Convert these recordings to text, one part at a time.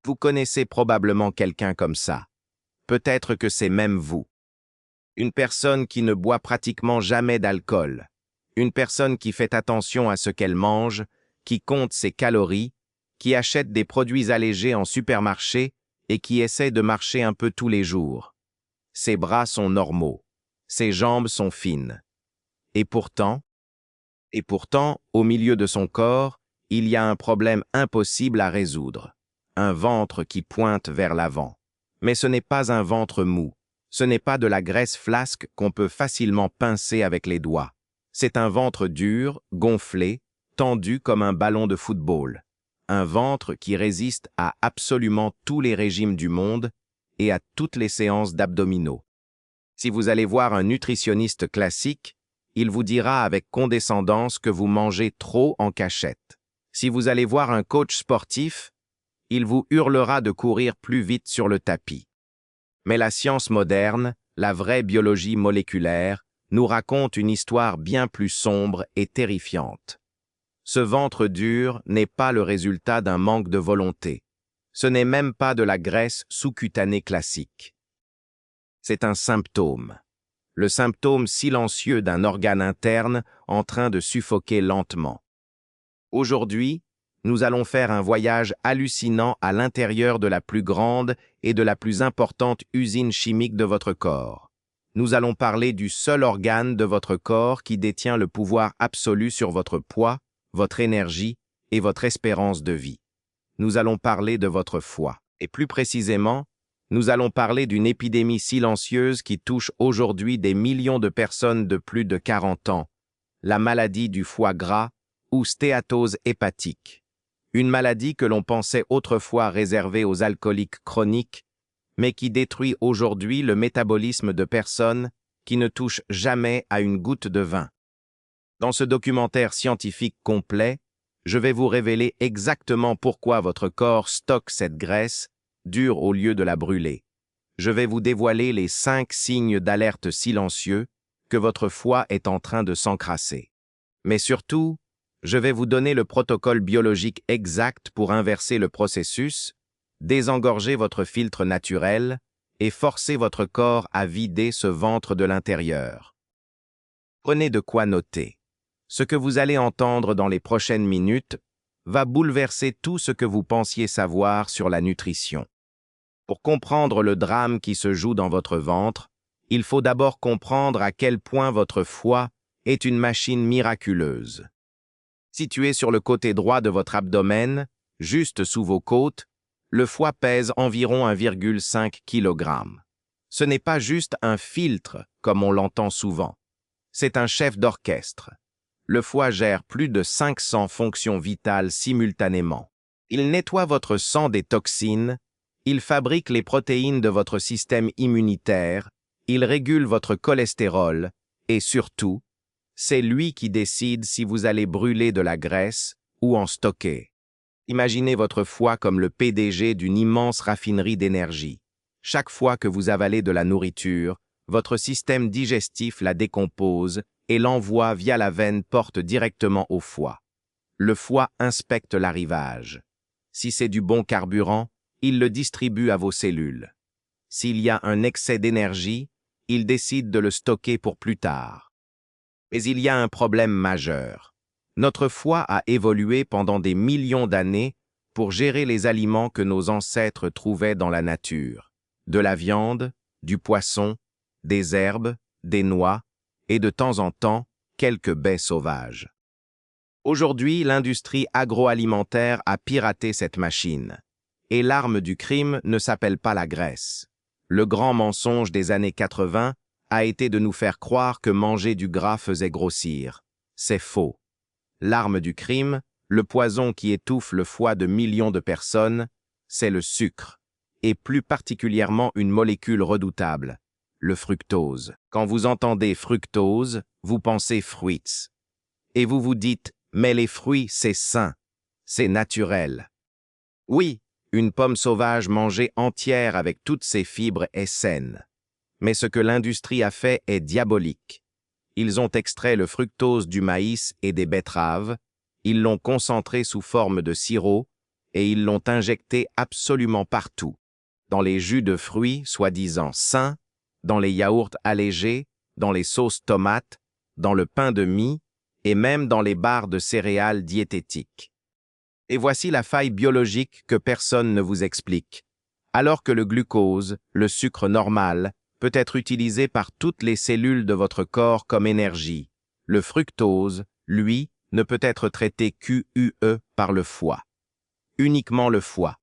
Vous connaissez probablement quelqu'un comme ça. Peut-être que c'est même vous. Une personne qui ne boit pratiquement jamais d'alcool. Une personne qui fait attention à ce qu'elle mange, qui compte ses calories, qui achète des produits allégés en supermarché et qui essaie de marcher un peu tous les jours. Ses bras sont normaux. Ses jambes sont fines. Et pourtant, au milieu de son corps, il y a un problème impossible à résoudre. Un ventre qui pointe vers l'avant. Mais ce n'est pas un ventre mou. Ce n'est pas de la graisse flasque qu'on peut facilement pincer avec les doigts. C'est un ventre dur, gonflé, tendu comme un ballon de football. Un ventre qui résiste à absolument tous les régimes du monde et à toutes les séances d'abdominaux. Si vous allez voir un nutritionniste classique, il vous dira avec condescendance que vous mangez trop en cachette. Si vous allez voir un coach sportif, il vous hurlera de courir plus vite sur le tapis. Mais la science moderne, la vraie biologie moléculaire, nous raconte une histoire bien plus sombre et terrifiante. Ce ventre dur n'est pas le résultat d'un manque de volonté. Ce n'est même pas de la graisse sous-cutanée classique. C'est un symptôme. Le symptôme silencieux d'un organe interne en train de suffoquer lentement. Aujourd'hui, nous allons faire un voyage hallucinant à l'intérieur de la plus grande et de la plus importante usine chimique de votre corps. Nous allons parler du seul organe de votre corps qui détient le pouvoir absolu sur votre poids, votre énergie et votre espérance de vie. Nous allons parler de votre foie. Et plus précisément, nous allons parler d'une épidémie silencieuse qui touche aujourd'hui des millions de personnes de plus de 40 ans, la maladie du foie gras ou stéatose hépatique. Une maladie que l'on pensait autrefois réservée aux alcooliques chroniques, mais qui détruit aujourd'hui le métabolisme de personnes qui ne touchent jamais à une goutte de vin. Dans ce documentaire scientifique complet, je vais vous révéler exactement pourquoi votre corps stocke cette graisse dure au lieu de la brûler. Je vais vous dévoiler les 5 signes d'alerte silencieux que votre foie est en train de s'encrasser. Mais surtout, je vais vous donner le protocole biologique exact pour inverser le processus, désengorger votre filtre naturel et forcer votre corps à vider ce ventre de l'intérieur. Prenez de quoi noter. Ce que vous allez entendre dans les prochaines minutes va bouleverser tout ce que vous pensiez savoir sur la nutrition. Pour comprendre le drame qui se joue dans votre ventre, il faut d'abord comprendre à quel point votre foie est une machine miraculeuse. Situé sur le côté droit de votre abdomen, juste sous vos côtes, le foie pèse environ 1,5 kg. Ce n'est pas juste un filtre, comme on l'entend souvent. C'est un chef d'orchestre. Le foie gère plus de 500 fonctions vitales simultanément. Il nettoie votre sang des toxines, il fabrique les protéines de votre système immunitaire, il régule votre cholestérol et surtout, c'est lui qui décide si vous allez brûler de la graisse ou en stocker. Imaginez votre foie comme le PDG d'une immense raffinerie d'énergie. Chaque fois que vous avalez de la nourriture, votre système digestif la décompose et l'envoie via la veine porte directement au foie. Le foie inspecte l'arrivage. Si c'est du bon carburant, il le distribue à vos cellules. S'il y a un excès d'énergie, il décide de le stocker pour plus tard. Mais il y a un problème majeur. Notre foie a évolué pendant des millions d'années pour gérer les aliments que nos ancêtres trouvaient dans la nature. De la viande, du poisson, des herbes, des noix et de temps en temps, quelques baies sauvages. Aujourd'hui, l'industrie agroalimentaire a piraté cette machine. Et l'arme du crime ne s'appelle pas la graisse. Le grand mensonge des années 80 a été de nous faire croire que manger du gras faisait grossir. C'est faux. L'arme du crime, le poison qui étouffe le foie de millions de personnes, c'est le sucre, et plus particulièrement une molécule redoutable, le fructose. Quand vous entendez fructose, vous pensez fruits. Et vous vous dites, mais les fruits, c'est sain, c'est naturel. Oui, une pomme sauvage mangée entière avec toutes ses fibres est saine. Mais ce que l'industrie a fait est diabolique. Ils ont extrait le fructose du maïs et des betteraves, ils l'ont concentré sous forme de sirop et ils l'ont injecté absolument partout. Dans les jus de fruits, soi-disant sains, dans les yaourts allégés, dans les sauces tomates, dans le pain de mie, et même dans les barres de céréales diététiques. Et voici la faille biologique que personne ne vous explique. Alors que le glucose, le sucre normal, peut être utilisé par toutes les cellules de votre corps comme énergie, le fructose, lui, ne peut être traité QUE par le foie. Uniquement le foie.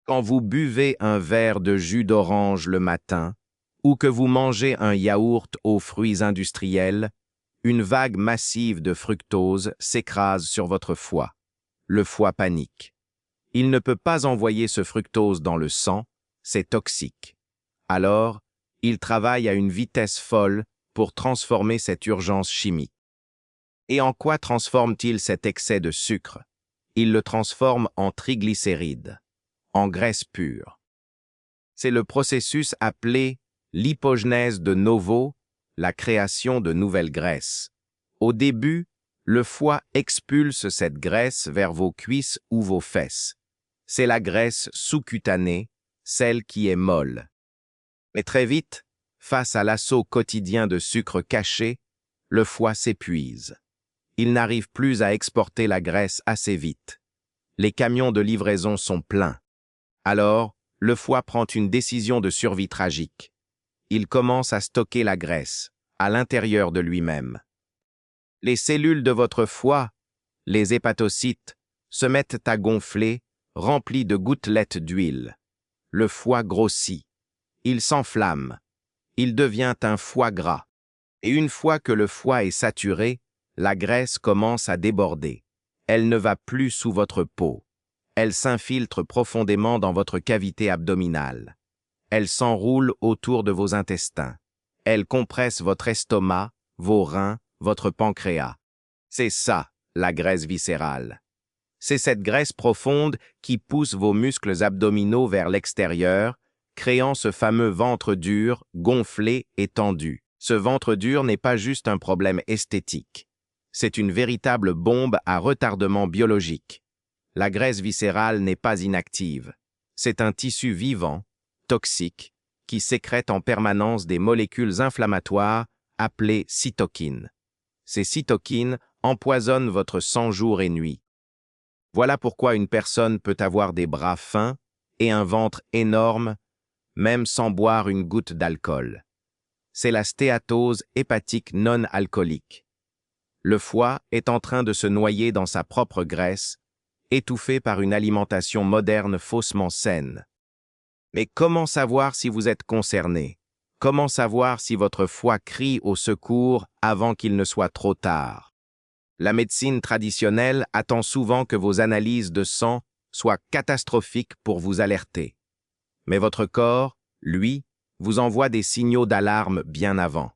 Quand vous buvez un verre de jus d'orange le matin, ou que vous mangez un yaourt aux fruits industriels, une vague massive de fructose s'écrase sur votre foie. Le foie panique. Il ne peut pas envoyer ce fructose dans le sang, c'est toxique. Alors, il travaille à une vitesse folle pour transformer cette urgence chimique. Et en quoi transforme-t-il cet excès de sucre? Il le transforme en triglycérides, en graisse pure. C'est le processus appelé l'hypogenèse de novo, la création de nouvelles graisses. Au début, le foie expulse cette graisse vers vos cuisses ou vos fesses. C'est la graisse sous-cutanée, celle qui est molle. Mais très vite, face à l'assaut quotidien de sucre caché, le foie s'épuise. Il n'arrive plus à exporter la graisse assez vite. Les camions de livraison sont pleins. Alors, le foie prend une décision de survie tragique. Il commence à stocker la graisse, à l'intérieur de lui-même. Les cellules de votre foie, les hépatocytes, se mettent à gonfler, remplies de gouttelettes d'huile. Le foie grossit. Il s'enflamme. Il devient un foie gras. Et une fois que le foie est saturé, la graisse commence à déborder. Elle ne va plus sous votre peau. Elle s'infiltre profondément dans votre cavité abdominale. Elle s'enroule autour de vos intestins. Elle compresse votre estomac, vos reins, votre pancréas. C'est ça, la graisse viscérale. C'est cette graisse profonde qui pousse vos muscles abdominaux vers l'extérieur, créant ce fameux ventre dur, gonflé et tendu. Ce ventre dur n'est pas juste un problème esthétique. C'est une véritable bombe à retardement biologique. La graisse viscérale n'est pas inactive. C'est un tissu vivant, toxique, qui sécrète en permanence des molécules inflammatoires appelées cytokines. Ces cytokines empoisonnent votre sang jour et nuit. Voilà pourquoi une personne peut avoir des bras fins et un ventre énorme, même sans boire une goutte d'alcool. C'est la stéatose hépatique non alcoolique. Le foie est en train de se noyer dans sa propre graisse, étouffé par une alimentation moderne faussement saine. Mais comment savoir si vous êtes concerné? Comment savoir si votre foie crie au secours avant qu'il ne soit trop tard? La médecine traditionnelle attend souvent que vos analyses de sang soient catastrophiques pour vous alerter. Mais votre corps, lui, vous envoie des signaux d'alarme bien avant.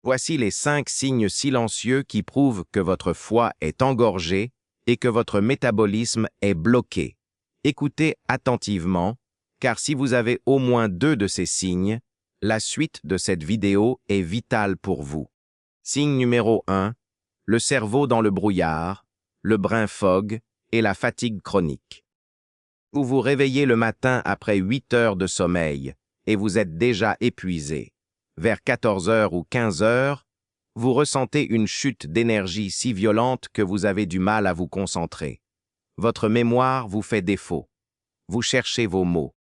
Voici les 5 signes silencieux qui prouvent que votre foie est engorgé et que votre métabolisme est bloqué. Écoutez attentivement, car si vous avez au moins 2 de ces signes, la suite de cette vidéo est vitale pour vous. Signe numéro 1, le cerveau dans le brouillard, le brain fog et la fatigue chronique. Vous vous réveillez le matin après 8 heures de sommeil et vous êtes déjà épuisé. Vers 14 heures ou 15 heures, vous ressentez une chute d'énergie si violente que vous avez du mal à vous concentrer. Votre mémoire vous fait défaut. Vous cherchez vos mots.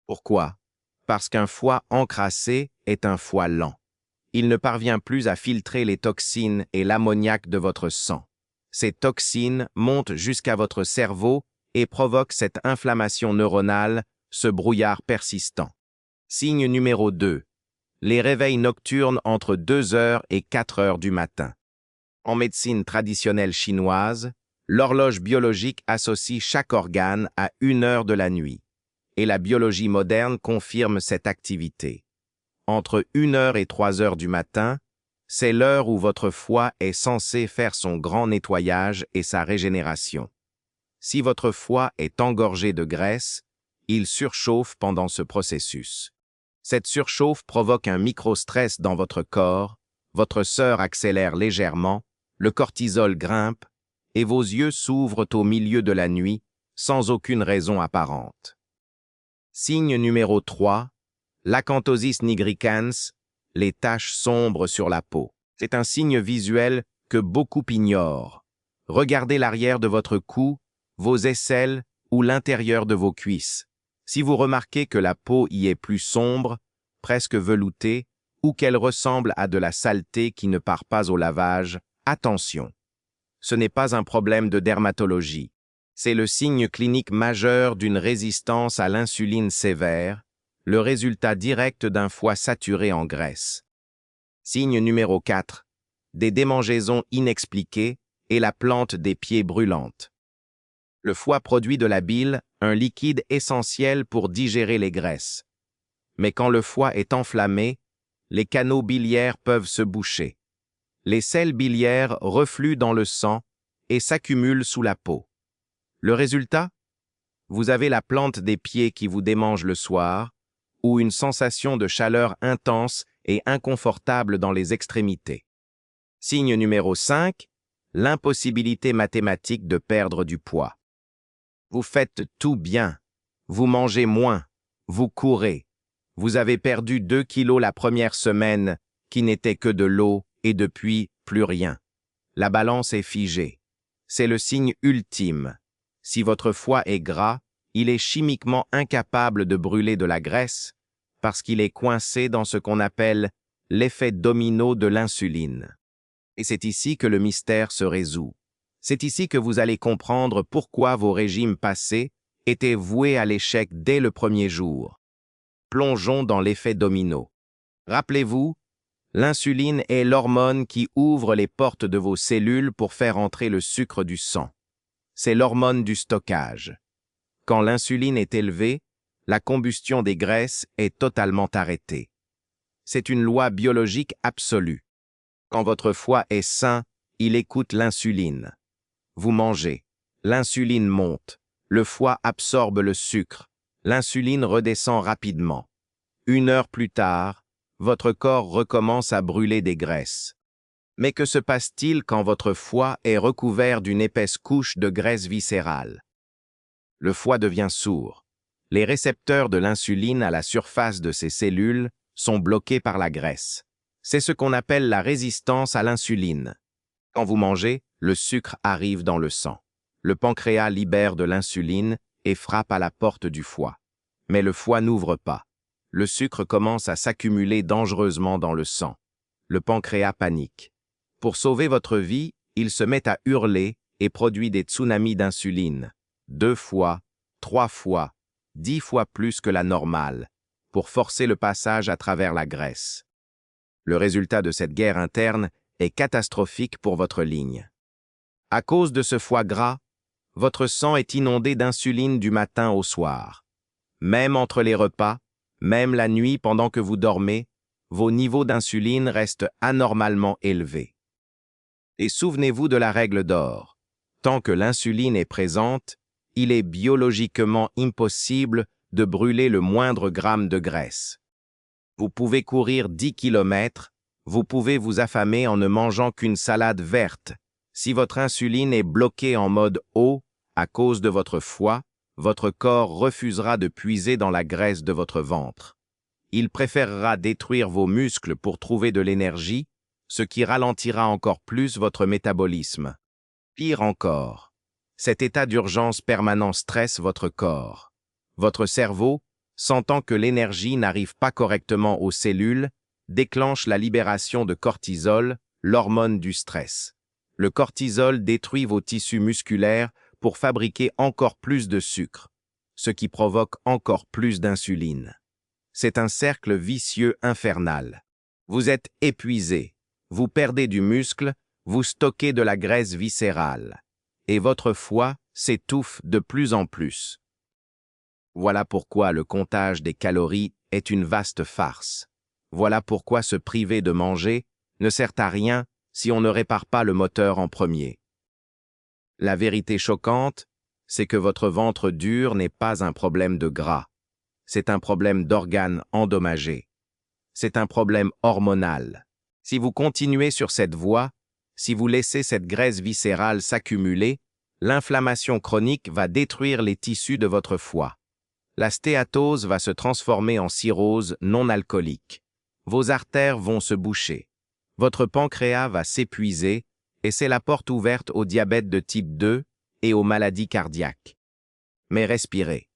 Pourquoi? Parce qu'un foie encrassé est un foie lent. Il ne parvient plus à filtrer les toxines et l'ammoniac de votre sang. Ces toxines montent jusqu'à votre cerveau et provoquent cette inflammation neuronale, ce brouillard persistant. Signe numéro 2. Les réveils nocturnes entre 2 heures et 4 heures du matin. En médecine traditionnelle chinoise, l'horloge biologique associe chaque organe à 1 heure de la nuit, et la biologie moderne confirme cette activité. Entre 1 heure et 3 heures du matin, c'est l'heure où votre foie est censé faire son grand nettoyage et sa régénération. Si votre foie est engorgé de graisse, il surchauffe pendant ce processus. Cette surchauffe provoque un micro-stress dans votre corps, votre sueur accélère légèrement, le cortisol grimpe, et vos yeux s'ouvrent au milieu de la nuit, sans aucune raison apparente. Signe numéro 3, l'acanthosis nigricans, les taches sombres sur la peau. C'est un signe visuel que beaucoup ignorent. Regardez l'arrière de votre cou, vos aisselles ou l'intérieur de vos cuisses. Si vous remarquez que la peau y est plus sombre, presque veloutée, ou qu'elle ressemble à de la saleté qui ne part pas au lavage, attention. Ce n'est pas un problème de dermatologie. C'est le signe clinique majeur d'une résistance à l'insuline sévère, le résultat direct d'un foie saturé en graisse. Signe numéro 4. Des démangeaisons inexpliquées et la plante des pieds brûlante. Le foie produit de la bile, un liquide essentiel pour digérer les graisses. Mais quand le foie est enflammé, les canaux biliaires peuvent se boucher. Les sels biliaires refluent dans le sang et s'accumulent sous la peau. Le résultat? Vous avez la plante des pieds qui vous démange le soir, ou une sensation de chaleur intense et inconfortable dans les extrémités. Signe numéro 5, l'impossibilité mathématique de perdre du poids. Vous faites tout bien, vous mangez moins, vous courez. Vous avez perdu 2 kilos la première semaine, qui n'était que de l'eau, et depuis, plus rien. La balance est figée. C'est le signe ultime. Si votre foie est gras, il est chimiquement incapable de brûler de la graisse, parce qu'il est coincé dans ce qu'on appelle l'effet domino de l'insuline. Et c'est ici que le mystère se résout. C'est ici que vous allez comprendre pourquoi vos régimes passés étaient voués à l'échec dès le premier jour. Plongeons dans l'effet domino. Rappelez-vous, l'insuline est l'hormone qui ouvre les portes de vos cellules pour faire entrer le sucre du sang. C'est l'hormone du stockage. Quand l'insuline est élevée, la combustion des graisses est totalement arrêtée. C'est une loi biologique absolue. Quand votre foie est sain, il écoute l'insuline. Vous mangez, l'insuline monte, le foie absorbe le sucre, l'insuline redescend rapidement. 1 heure plus tard, votre corps recommence à brûler des graisses. Mais que se passe-t-il quand votre foie est recouvert d'une épaisse couche de graisse viscérale? Le foie devient sourd. Les récepteurs de l'insuline à la surface de ces cellules sont bloqués par la graisse. C'est ce qu'on appelle la résistance à l'insuline. Quand vous mangez, le sucre arrive dans le sang. Le pancréas libère de l'insuline et frappe à la porte du foie. Mais le foie n'ouvre pas. Le sucre commence à s'accumuler dangereusement dans le sang. Le pancréas panique. Pour sauver votre vie, il se met à hurler et produit des tsunamis d'insuline. 2 fois, 3 fois, 10 fois plus que la normale, pour forcer le passage à travers la graisse. Le résultat de cette guerre interne est catastrophique pour votre ligne. À cause de ce foie gras, votre sang est inondé d'insuline du matin au soir. Même entre les repas, même la nuit pendant que vous dormez, vos niveaux d'insuline restent anormalement élevés. Et souvenez-vous de la règle d'or. Tant que l'insuline est présente, il est biologiquement impossible de brûler le moindre gramme de graisse. Vous pouvez courir 10 km, vous pouvez vous affamer en ne mangeant qu'une salade verte. Si votre insuline est bloquée en mode haut à cause de votre foie, votre corps refusera de puiser dans la graisse de votre ventre. Il préférera détruire vos muscles pour trouver de l'énergie, ce qui ralentira encore plus votre métabolisme. Pire encore, cet état d'urgence permanent stresse votre corps. Votre cerveau, sentant que l'énergie n'arrive pas correctement aux cellules, déclenche la libération de cortisol, l'hormone du stress. Le cortisol détruit vos tissus musculaires pour fabriquer encore plus de sucre, ce qui provoque encore plus d'insuline. C'est un cercle vicieux infernal. Vous êtes épuisé, vous perdez du muscle, vous stockez de la graisse viscérale, et votre foie s'étouffe de plus en plus. Voilà pourquoi le comptage des calories est une vaste farce. Voilà pourquoi se priver de manger ne sert à rien si on ne répare pas le moteur en premier. La vérité choquante, c'est que votre ventre dur n'est pas un problème de gras. C'est un problème d'organes endommagés. C'est un problème hormonal. Si vous continuez sur cette voie, si vous laissez cette graisse viscérale s'accumuler, L'inflammation chronique va détruire les tissus de votre foie. La stéatose va se transformer en cirrhose non alcoolique. Vos artères vont se boucher. Votre pancréas va s'épuiser et c'est la porte ouverte au diabète de type 2 et aux maladies cardiaques. Mais respirez.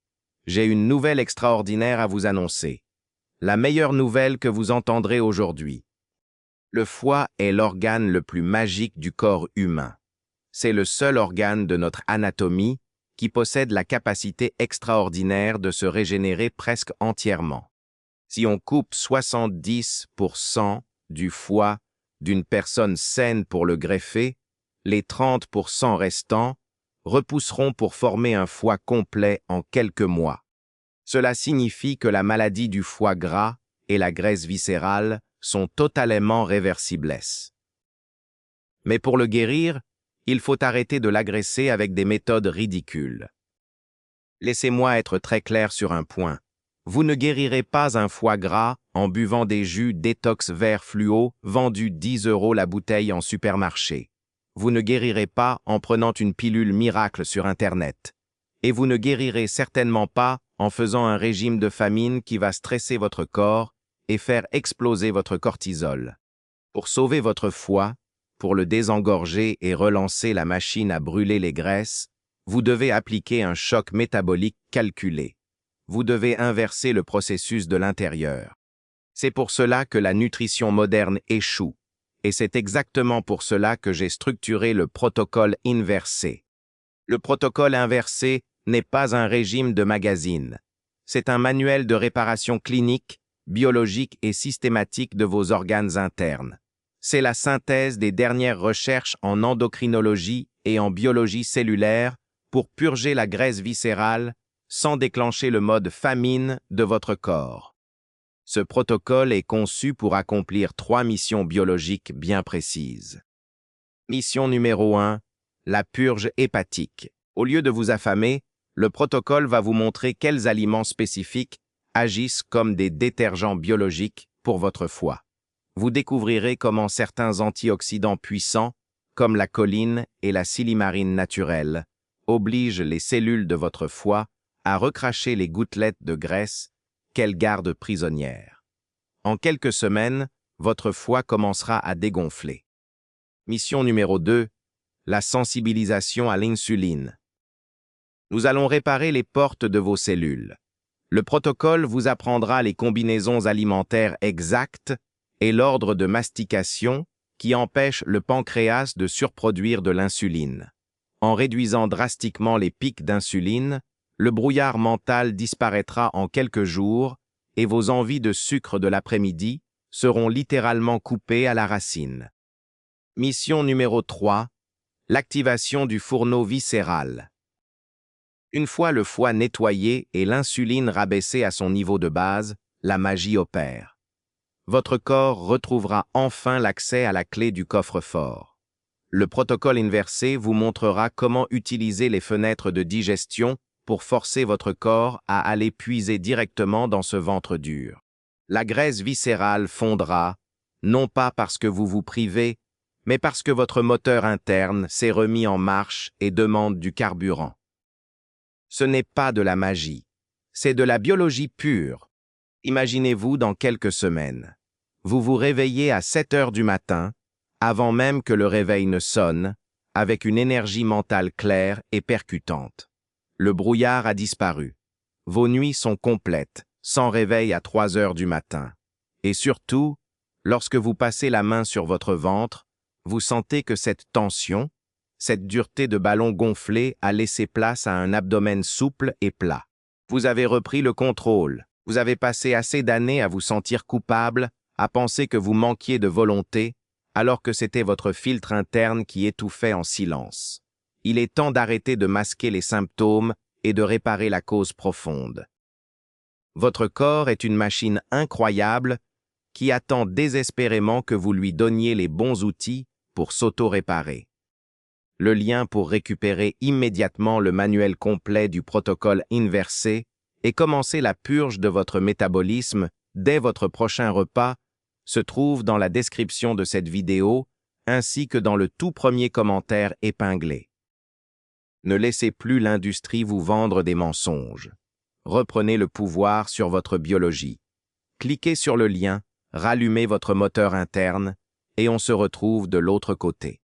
J'ai une nouvelle extraordinaire à vous annoncer. La meilleure nouvelle que vous entendrez aujourd'hui. Le foie est l'organe le plus magique du corps humain. C'est le seul organe de notre anatomie qui possède la capacité extraordinaire de se régénérer presque entièrement. Si on coupe 70% du foie d'une personne saine pour le greffer, les 30% restants repousseront pour former un foie complet en quelques mois. Cela signifie que la maladie du foie gras et la graisse viscérale sont totalement réversibles. Mais pour le guérir, il faut arrêter de l'agresser avec des méthodes ridicules. Laissez-moi être très clair sur un point. Vous ne guérirez pas un foie gras en buvant des jus détox vert fluo vendus 10 € la bouteille en supermarché. Vous ne guérirez pas en prenant une pilule miracle sur Internet. Et vous ne guérirez certainement pas en faisant un régime de famine qui va stresser votre corps et faire exploser votre cortisol. Pour sauver votre foie, pour le désengorger et relancer la machine à brûler les graisses, vous devez appliquer un choc métabolique calculé. Vous devez inverser le processus de l'intérieur. C'est pour cela que la nutrition moderne échoue, et c'est exactement pour cela que j'ai structuré le protocole inversé. Le protocole inversé n'est pas un régime de magazine. C'est un manuel de réparation clinique, biologique et systématique de vos organes internes. C'est la synthèse des dernières recherches en endocrinologie et en biologie cellulaire pour purger la graisse viscérale sans déclencher le mode famine de votre corps. Ce protocole est conçu pour accomplir 3 missions biologiques bien précises. Mission numéro 1, la purge hépatique. Au lieu de vous affamer, le protocole va vous montrer quels aliments spécifiques agissent comme des détergents biologiques pour votre foie. Vous découvrirez comment certains antioxydants puissants, comme la choline et la silimarine naturelle, obligent les cellules de votre foie à recracher les gouttelettes de graisse qu'elles gardent prisonnières. En quelques semaines, votre foie commencera à dégonfler. Mission numéro 2, la sensibilisation à l'insuline. Nous allons réparer les portes de vos cellules. Le protocole vous apprendra les combinaisons alimentaires exactes et l'ordre de mastication qui empêche le pancréas de surproduire de l'insuline. En réduisant drastiquement les pics d'insuline, le brouillard mental disparaîtra en quelques jours et vos envies de sucre de l'après-midi seront littéralement coupées à la racine. Mission numéro 3, l'activation du fourneau viscéral. Une fois le foie nettoyé et l'insuline rabaissée à son niveau de base, la magie opère. Votre corps retrouvera enfin l'accès à la clé du coffre-fort. Le protocole inversé vous montrera comment utiliser les fenêtres de digestion pour forcer votre corps à aller puiser directement dans ce ventre dur. La graisse viscérale fondra, non pas parce que vous vous privez, mais parce que votre moteur interne s'est remis en marche et demande du carburant. Ce n'est pas de la magie, c'est de la biologie pure. Imaginez-vous dans quelques semaines. Vous vous réveillez à 7 heures du matin, avant même que le réveil ne sonne, avec une énergie mentale claire et percutante. Le brouillard a disparu. Vos nuits sont complètes, sans réveil à 3 heures du matin. Et surtout, lorsque vous passez la main sur votre ventre, vous sentez que cette tension, cette dureté de ballon gonflé a laissé place à un abdomen souple et plat. Vous avez repris le contrôle. Vous avez passé assez d'années à vous sentir coupable, à penser que vous manquiez de volonté, alors que c'était votre filtre interne qui étouffait en silence. Il est temps d'arrêter de masquer les symptômes et de réparer la cause profonde. Votre corps est une machine incroyable qui attend désespérément que vous lui donniez les bons outils pour s'auto-réparer. Le lien pour récupérer immédiatement le manuel complet du protocole inversé et commencer la purge de votre métabolisme dès votre prochain repas se trouve dans la description de cette vidéo ainsi que dans le tout premier commentaire épinglé. Ne laissez plus l'industrie vous vendre des mensonges. Reprenez le pouvoir sur votre biologie. Cliquez sur le lien, rallumez votre moteur interne, et on se retrouve de l'autre côté.